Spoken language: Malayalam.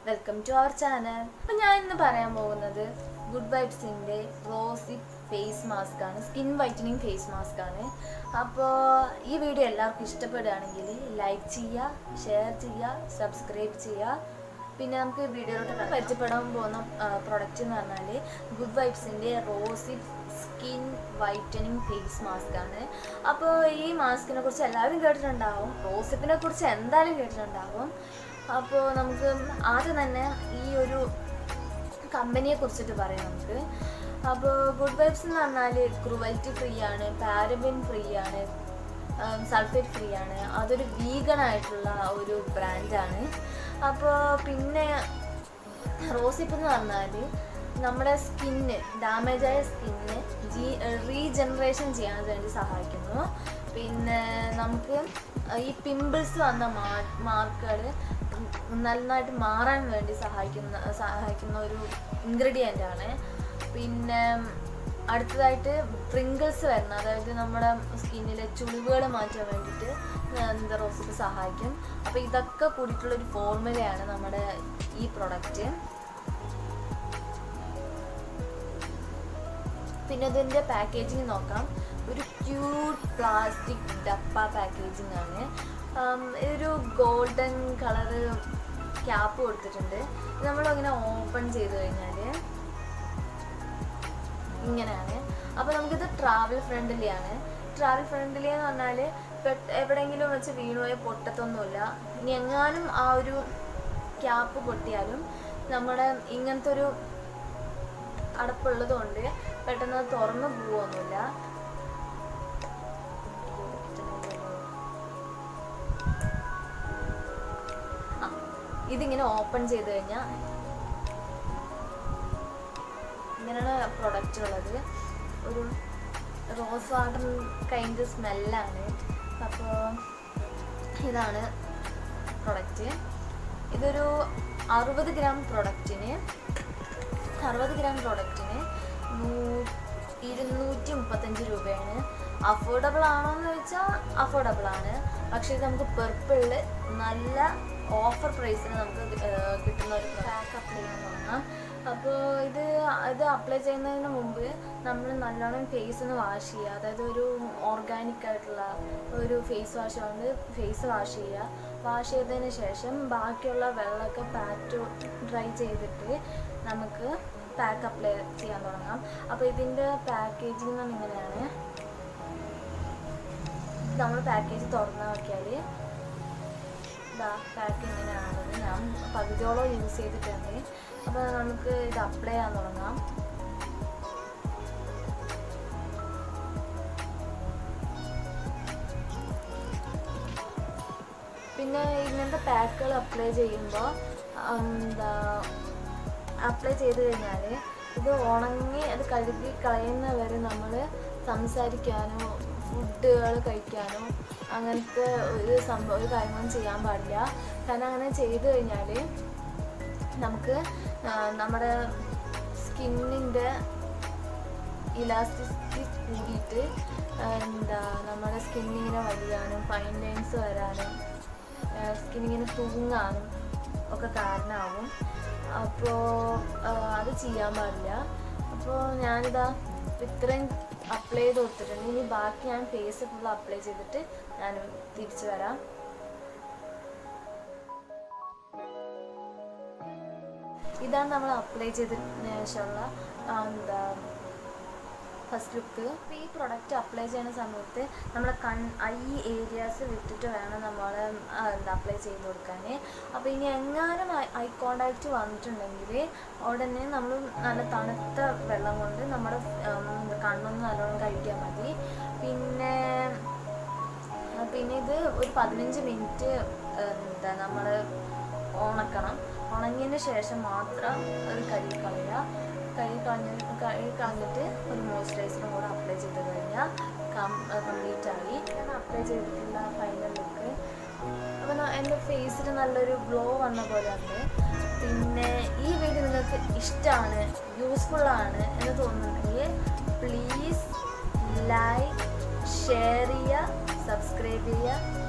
Welcome to our channel. അപ്പോൾ ഞാൻ ഇന്ന് പറയാൻ പോകുന്നത് ഗുഡ് വൈബ്സിൻ്റെ റോസി ഫേസ് മാസ്ക് ആണ്, സ്കിൻ വൈറ്റനിങ് ഫേസ് മാസ്ക് ആണ്. അപ്പോൾ ഈ വീഡിയോ എല്ലാവർക്കും ഇഷ്ടപ്പെടുകയാണെങ്കിൽ ലൈക്ക് ചെയ്യുക, ഷെയർ ചെയ്യുക, സബ്സ്ക്രൈബ് ചെയ്യുക. പിന്നെ നമുക്ക് വീഡിയോയിലോട്ട് പരിചയപ്പെടാൻ പോകുന്ന പ്രൊഡക്റ്റ് എന്ന് പറഞ്ഞാൽ ഗുഡ് വൈബ്സിൻ്റെ rosy skin whitening face mask ആണ്. അപ്പോൾ ഈ മാസ്കിനെ കുറിച്ച് എല്ലാവരും കേട്ടിട്ടുണ്ടാവും, റോസിപ്പിനെ കുറിച്ച് എന്തായാലും കേട്ടിട്ടുണ്ടാവും. അപ്പോൾ നമുക്ക് ആദ്യം തന്നെ ഈ ഒരു കമ്പനിയെ കുറിച്ചിട്ട് പറയാം നമുക്ക്. അപ്പോൾ ഗുഡ് വൈബ്സ് എന്ന് പറഞ്ഞാൽ ക്രുവൽറ്റി ഫ്രീ ആണ്, പാരബിൻ ഫ്രീ ആണ്, സൾഫേറ്റ് ഫ്രീ ആണ്. അതൊരു വീഗൺ ആയിട്ടുള്ള ഒരു ബ്രാൻഡാണ്. അപ്പോൾ പിന്നെ റോസിപ്പ് എന്ന് പറഞ്ഞാൽ നമ്മുടെ സ്കിന്ന്, ഡാമേജായ സ്കിന്ന് റീജനറേഷൻ ചെയ്യാൻ വേണ്ടി സഹായിക്കുന്നു. പിന്നെ നമുക്ക് ഈ പിമ്പിൾസ് വന്ന മാർക്കുകൾ നന്നായിട്ട് മാറാൻ വേണ്ടി സഹായിക്കുന്ന ഒരു ഇൻഗ്രീഡിയൻ്റ് ആണ്. പിന്നെ അടുത്തതായിട്ട് പ്രിങ്കിൾസ് വരുന്ന, അതായത് നമ്മുടെ സ്കിന്നിലെ ചുളിവുകൾ മാറ്റാൻ വേണ്ടിയിട്ട് എന്താ റോസിപ്പ് സഹായിക്കും. അപ്പോൾ ഇതൊക്കെ കൂടിയിട്ടുള്ളൊരു ഫോർമുലയാണ് നമ്മുടെ ഈ പ്രൊഡക്റ്റ്. പിന്നെ ഇതിൻ്റെ പാക്കേജിങ് നോക്കാം. ഒരു ക്യൂട്ട് പ്ലാസ്റ്റിക് ഡപ്പ പാക്കേജിങ് ആണ്. ഒരു ഗോൾഡൻ കളറ് ക്യാപ്പ് കൊടുത്തിട്ടുണ്ട്. നമ്മളങ്ങനെ ഓപ്പൺ ചെയ്ത് കഴിഞ്ഞാൽ ഇങ്ങനെയാണ്. അപ്പോൾ നമുക്കിത് ട്രാവൽ ഫ്രണ്ട്ലി ആണ്. ട്രാവൽ ഫ്രണ്ട്ലി എന്ന് പറഞ്ഞാൽ എവിടെയെങ്കിലും വെച്ച് വീണുപോയ പൊട്ടത്തൊന്നുമില്ല. ഇനി എങ്ങാനും ആ ഒരു ക്യാപ്പ് പൊട്ടിയാലും നമ്മുടെ ഇങ്ങനത്തെ ഒരു അടപ്പുള്ളത് കൊണ്ട് പെട്ടെന്ന് തുറന്നു പോവുകയൊന്നുമില്ല. ഇതിങ്ങനെ ഓപ്പൺ ചെയ്ത് കഴിഞ്ഞാൽ ഇങ്ങനെയാണ് പ്രൊഡക്റ്റ് ഉള്ളത്. ഒരു റോസ് വാട്ടർ കൈൻഡ് സ്മെല്ലാണ്. അപ്പോൾ ഇതാണ് പ്രൊഡക്റ്റ്. ഇതൊരു 60 ഗ്രാം പ്രൊഡക്റ്റിന് 235 രൂപയാണ്. അഫോർഡബിൾ ആണോ എന്ന് ചോദിച്ചാൽ അഫോർഡബിൾ ആണ്. പക്ഷേ ഇത് നമുക്ക് പെർപ്പിളിൽ നല്ല ഓഫർ പ്രൈസിന് നമുക്ക് കിട്ടുന്ന ഒരു പാക്ക് അപ്ലൈ ചെയ്യാൻ തുടങ്ങാം. അപ്പോൾ ഇത് അപ്ലൈ ചെയ്യുന്നതിന് മുമ്പ് നമ്മൾ നല്ലോണം ഫേസ് ഒന്ന് വാഷ് ചെയ്യുക. അതായത് ഒരു ഓർഗാനിക് ആയിട്ടുള്ള ഒരു ഫേസ് വാഷ് കൊണ്ട് ഫേസ് വാഷ് ചെയ്യുക. വാഷ് ചെയ്തതിന് ശേഷം ബാക്കിയുള്ള വെള്ളമൊക്കെ പാറ്റ് ഡ്രൈ ചെയ്തിട്ട് നമുക്ക് പാക്ക് അപ്ലൈ ചെയ്യാൻ തുടങ്ങാം. അപ്പോൾ ഇതിൻ്റെ പാക്കേജിങ് എന്ന് ഇങ്ങനെയാണ്. നമ്മൾ പാക്കേജ് തുറന്ന് നോക്കിയാൽ പാക്ക് ഇങ്ങനെയാണുള്ളത്. ഞാൻ പകുതിയോളം യൂസ് ചെയ്തിട്ടുണ്ട്. അപ്പോൾ നമുക്ക് ഇത് അപ്ലൈ ചെയ്യാൻ തുടങ്ങാം. പിന്നെ ഇങ്ങനത്തെ പാക്കുകൾ അപ്ലൈ ചെയ്യുമ്പോൾ അപ്ലൈ ചെയ്ത് കഴിഞ്ഞാൽ ഇത് ഉണങ്ങി അത് കഴുകി കളയുന്നവരെ നമ്മൾ സംസാരിക്കാനോ ഫുഡുകൾ കഴിക്കാനോ അങ്ങനത്തെ ഒരു കാര്യങ്ങളും ചെയ്യാൻ പാടില്ല. കാരണം അങ്ങനെ ചെയ്ത് കഴിഞ്ഞാൽ നമുക്ക് നമ്മുടെ സ്കിന്നിൻ്റെ ഇലാസ്റ്റിസിറ്റി കൂടിയിട്ട് നമ്മുടെ സ്കിന്നിങ്ങനെ വലിയാനും ഫൈൻ ലൈൻസ് വരാനും സ്കിന്നിങ്ങനെ തൂങ്ങാനും ഒക്കെ കാരണമാവും. അപ്പോൾ അത് ചെയ്യാൻ പാടില്ല. അപ്പോൾ ഞാനിതാ ഇത്രയും അപ്ലൈ ചെയ്ത് കൊടുത്തിട്ടുണ്ട്. ഇനി ബാക്കി ഞാൻ ഫേസ് ഫുൾ അപ്ലൈ ചെയ്തിട്ട് ഞാൻ തിരിച്ചു വരാം. ഇതാണ് നമ്മൾ അപ്ലൈ ചെയ്തതിന് ശേഷമുള്ള ഫസ്റ്റ് ലുക്ക്. അപ്പോൾ ഈ പ്രൊഡക്റ്റ് അപ്ലൈ ചെയ്യുന്ന സമയത്ത് നമ്മുടെ ഐ ഏരിയാസ് വിട്ടിട്ട് വേണം നമ്മൾ അപ്ലൈ ചെയ്ത് കൊടുക്കാൻ. അപ്പോൾ ഇനി എങ്ങാനും ഐ കോണ്ടാക്റ്റ് വന്നിട്ടുണ്ടെങ്കിൽ ഉടനെ നമ്മൾ നല്ല തണുത്ത വെള്ളം കൊണ്ട് നമ്മുടെ കണ്ണൊന്ന് നല്ലോണം കഴുകിയാൽ മതി. പിന്നെ ഇത് ഒരു 15 മിനിറ്റ് നമ്മൾ ഉണക്കണം. ഉണങ്ങിയതിന് ശേഷം മാത്രം അത് കഴുകി കളഞ്ഞിട്ട് ഒരു മോയ്സ്ചറൈസറും കൂടെ അപ്ലൈ ചെയ്ത് കഴിഞ്ഞാൽ കംപ്ലീറ്റ് ആയി. ഞാൻ അപ്ലൈ ചെയ്തിട്ടുള്ള ഫൈനൽ ലുക്ക്. അപ്പോൾ എൻ്റെ ഫേസിൽ നല്ലൊരു ഗ്ലോ വന്ന പോലെ ഉണ്ട്. പിന്നെ ഈ വീഡിയോ നിങ്ങൾക്ക് ഇഷ്ടമാണ്, യൂസ്ഫുള്ളാണ് എന്ന് തോന്നുന്നുണ്ടെങ്കിൽ പ്ലീസ് ലൈക്ക്, ഷെയർ ചെയ്യുക, സബ്സ്ക്രൈബ് ചെയ്യുക.